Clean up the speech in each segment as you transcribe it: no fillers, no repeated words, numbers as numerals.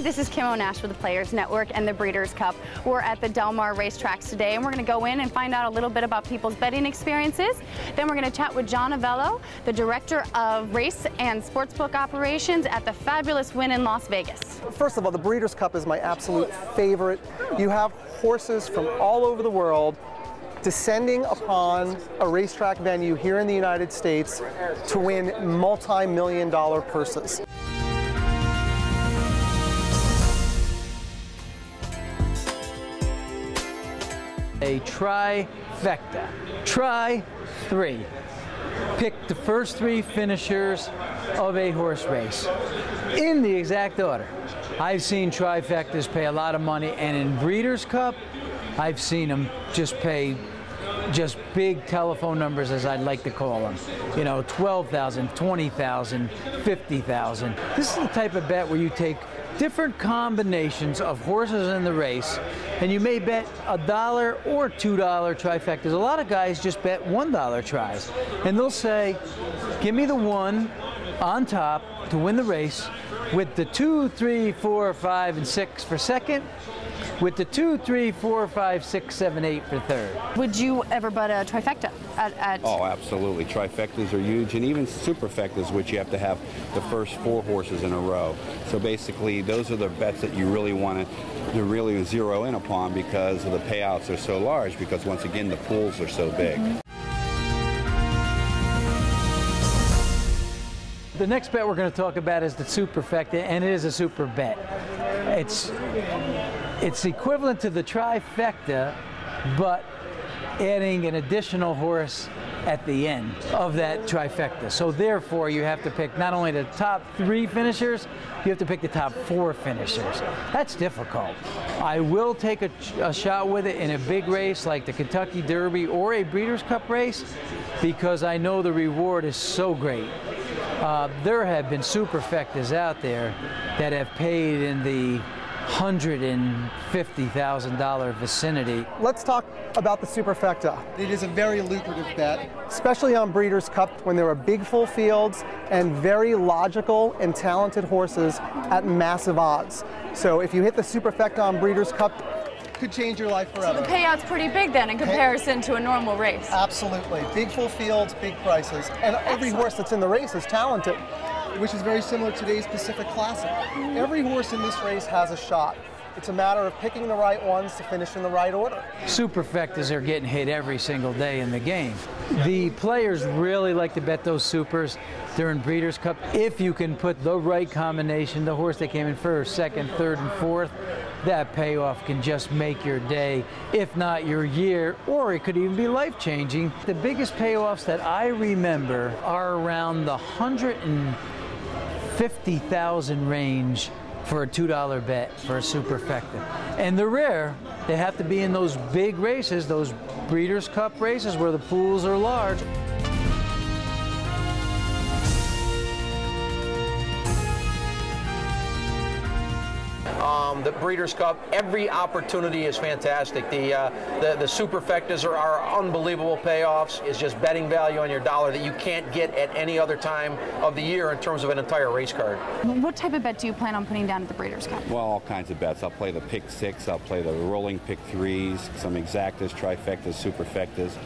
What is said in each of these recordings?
this is Kim O'Nash with the Players Network and the Breeders' Cup. We're at the Del Mar racetracks today, and we're going to go in and find out a little bit about people's betting experiences. Then we're going to chat with John Avello, the Director of Race and Sportsbook Operations at the fabulous Wynn in Las Vegas. First of all, the Breeders' Cup is my absolute favorite. You have horses from all over the world descending upon a racetrack venue here in the United States to win multi-million-dollar purses. A trifecta. Try three. Pick the first three finishers of a horse race in the exact order. I've seen trifectas pay a lot of money, and in Breeders' Cup, I've seen them just pay just big telephone numbers, as I'd like to call them. You know, 12,000, 20,000, 50,000. This is the type of bet where you take different combinations of horses in the race, and you may bet $1 or $2 trifectas. A lot of guys just bet $1 tries, and they'll say, give me the one on top to win the race with the 2, 3, 4, 5, and 6 for second, with the 2, 3, 4, 5, 6, 7, 8 for third. Would you ever bet a trifecta at Oh, absolutely. Trifectas are huge, and even superfectas, which you have to have the first 4 horses in a row. So basically, those are the bets that you really want to really zero in upon, because the payouts are so large, because once again, the pools are so big. The next bet we're going to talk about is the superfecta, and it is a super bet. It's equivalent to the trifecta, but adding an additional horse at the end of that trifecta. So therefore, you have to pick not only the top 3 finishers, you have to pick the top 4 finishers. That's difficult. I will take a shot with it in a big race like the Kentucky Derby or a Breeders' Cup race, because I know the reward is so great. There have been superfectas out there that have paid in the $150,000 vicinity. Let's talk about the superfecta. It is a very lucrative bet, especially on Breeders' Cup when there are big full fields and very logical and talented horses at massive odds. So if you hit the superfecta on Breeders' Cup, could change your life forever. So the payout's pretty big then in comparison to a normal race. Absolutely. Big full fields, big prices. And every horse that's in the race is talented, which is very similar to today's Pacific Classic. Every horse in this race has a shot. It's a matter of picking the right ones to finish in the right order. Superfectas are getting hit every single day in the game. The players really like to bet those supers during Breeders' Cup. If you can put the right combination, the horse that came in first, second, third, and fourth, that payoff can just make your day, if not your year, or it could even be life-changing. The biggest payoffs that I remember are around the 150,000 range for a $2 bet for a superfecta. And they're rare. They have to be in those big races, those Breeders' Cup races where the pools are large. The Breeders' Cup, every opportunity is fantastic. The superfectas are unbelievable payoffs. It's just betting value on your dollar that you can't get at any other time of the year in terms of an entire race card. What type of bet do you plan on putting down at the Breeders' Cup? Well, all kinds of bets. I'll play the pick 6, I'll play the rolling pick 3s, some exactas, trifectas, superfectas.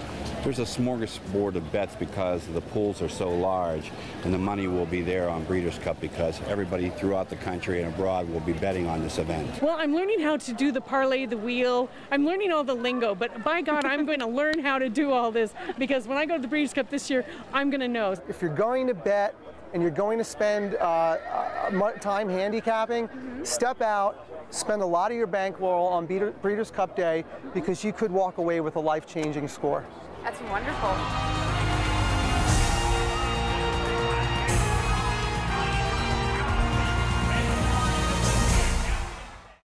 There's a smorgasbord of bets because the pools are so large, and the money will be there on Breeders' Cup because everybody throughout the country and abroad will be betting on this event. Well, I'm learning how to do the parlay, the wheel. I'm learning all the lingo, but by God, I'm going to learn how to do all this, because when I go to the Breeders' Cup this year, I'm going to know. If you're going to bet and you're going to spend time handicapping, step out, spend a lot of your bankroll on Breeders' Cup Day, because you could walk away with a life-changing score. That's wonderful.